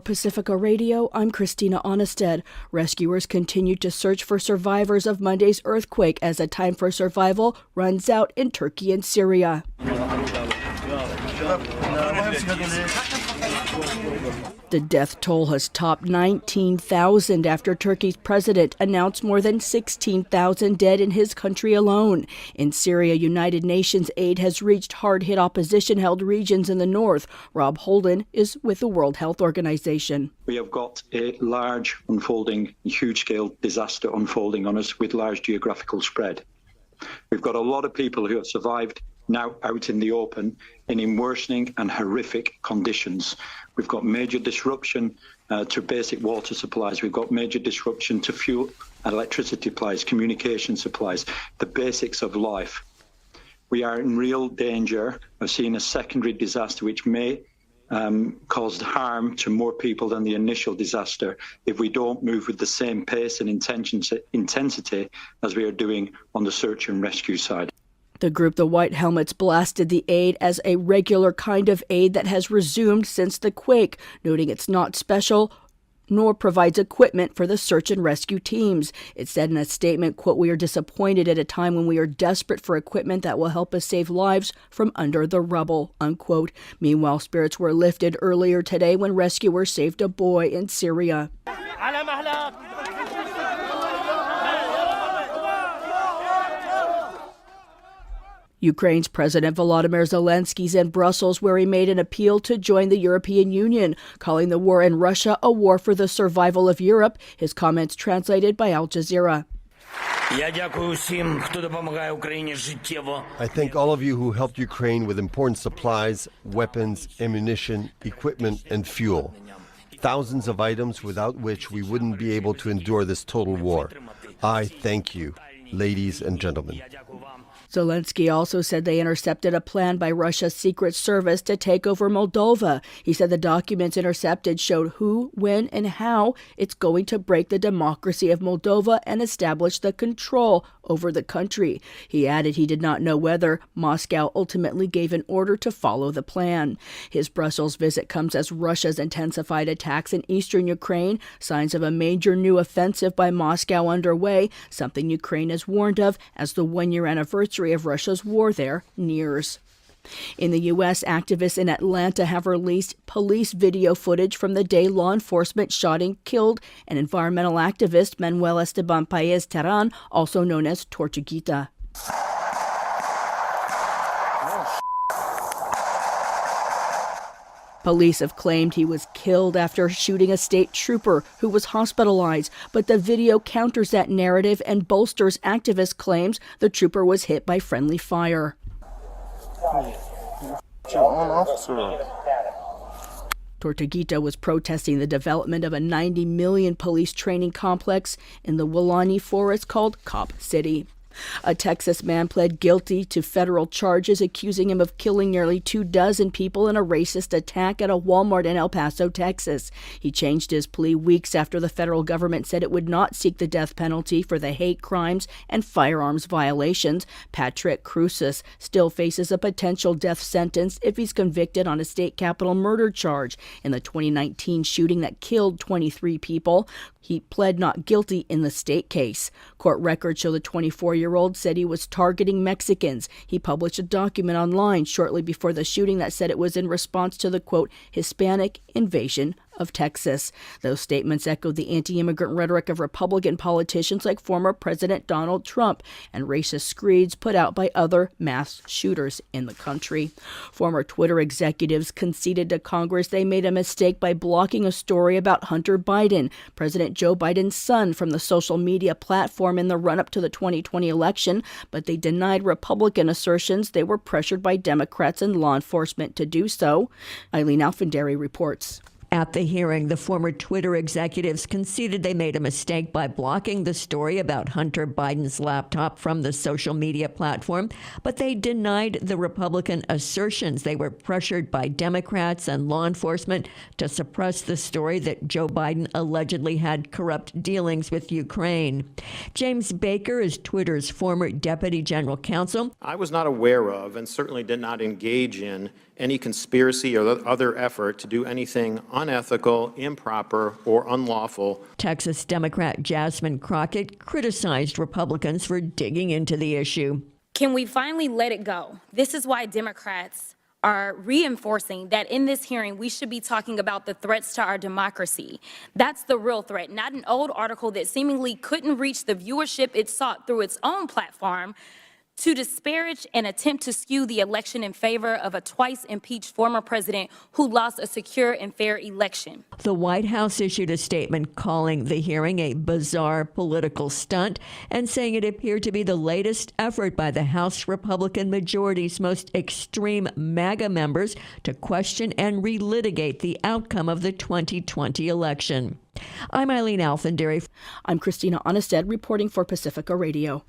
Pacifica Radio, I'm Christina Onnested. Rescuers continue to search for survivors of Monday's earthquake as the time for survival runs out in Turkey and Syria. The death toll has topped 19,000 after Turkey's president announced more than 16,000 dead in his country alone. In Syria, United Nations aid has reached hard-hit opposition-held regions in the north. Rob Holden is with the World Health Organization. We have got a large unfolding, huge-scale disaster unfolding on us with large geographical spread. We've got a lot of people who have survived now out in the open and in worsening and horrific conditions. We've got major disruption to basic water supplies. We've got major disruption to fuel, electricity supplies, communication supplies, the basics of life. We are in real danger of seeing a secondary disaster which may cause harm to more people than the initial disaster if we don't move with the same pace and intensity as we are doing on the search and rescue side. The group, the White Helmets, blasted the aid as a regular kind of aid that has resumed since the quake, noting it's not special nor provides equipment for the search and rescue teams. It said in a statement, quote, "We are disappointed at a time when we are desperate for equipment that will help us save lives from under the rubble," unquote. Meanwhile, spirits were lifted earlier today when rescuers saved a boy in Syria. Ukraine's President Volodymyr Zelensky's in Brussels, where he made an appeal to join the European Union, calling the war in Russia a war for the survival of Europe. His comments translated by Al Jazeera. I thank all of you who helped Ukraine with important supplies, weapons, ammunition, equipment, and fuel. Thousands of items without which we wouldn't be able to endure this total war. I thank you, ladies and gentlemen. Zelensky also said they intercepted a plan by Russia's Secret Service to take over Moldova. He said the documents intercepted showed who, when, and how it's going to break the democracy of Moldova and establish the control over the country. He added he did not know whether Moscow ultimately gave an order to follow the plan. His Brussels visit comes as Russia's intensified attacks in eastern Ukraine, signs of a major new offensive by Moscow underway, something Ukraine has warned of as the one-year anniversary of Russia's war there nears. In the U.S., activists in Atlanta have released police video footage from the day law enforcement shot and killed an environmental activist, Manuel Esteban Paez Terán, also known as Tortuguita. Police have claimed he was killed after shooting a state trooper who was hospitalized, but the video counters that narrative and bolsters activist claims the trooper was hit by friendly fire. Tortuguita was protesting the development of a 90 million police training complex in the Weelaunee forest called Cop City. A Texas man pled guilty to federal charges accusing him of killing nearly 24 people in a racist attack at a Walmart in El Paso, Texas. He changed his plea weeks after the federal government said it would not seek the death penalty for the hate crimes and firearms violations. Patrick Cruces still faces a potential death sentence if he's convicted on a state capitol murder charge in the 2019 shooting that killed 23 people. He pled not guilty in the state case. Court records show the 24-year-old said he was targeting Mexicans. He published a document online shortly before the shooting that said it was in response to the, quote, Hispanic invasion of Texas. Those statements echoed the anti-immigrant rhetoric of Republican politicians like former President Donald Trump and racist screeds put out by other mass shooters in the country. Former Twitter executives conceded to Congress they made a mistake by blocking a story about Hunter Biden, President Joe Biden's son, from the social media platform in the run-up to the 2020 election, but they denied Republican assertions they were pressured by Democrats and law enforcement to do so. Eileen Alfandary reports. At the hearing, the former Twitter executives conceded they made a mistake by blocking the story about Hunter Biden's laptop from the social media platform, but they denied the Republican assertions they were pressured by Democrats and law enforcement to suppress the story that Joe Biden allegedly had corrupt dealings with Ukraine. James Baker is Twitter's former deputy general counsel. I was not aware of and certainly did not engage in any conspiracy or other effort to do anything unethical, improper, or unlawful. Texas Democrat Jasmine Crockett criticized Republicans for digging into the issue. Can we finally let it go? This is why Democrats are reinforcing that in this hearing, we should be talking about the threats to our democracy. That's the real threat, not an old article that seemingly couldn't reach the viewership it sought through its own platform to disparage and attempt to skew the election in favor of a twice impeached former president who lost a secure and fair election. The White House issued a statement calling the hearing a bizarre political stunt and saying it appeared to be the latest effort by the House Republican majority's most extreme MAGA members to question and relitigate the outcome of the 2020 election. I'm Eileen Alfandary. I'm Christina Onnested reporting for Pacifica Radio.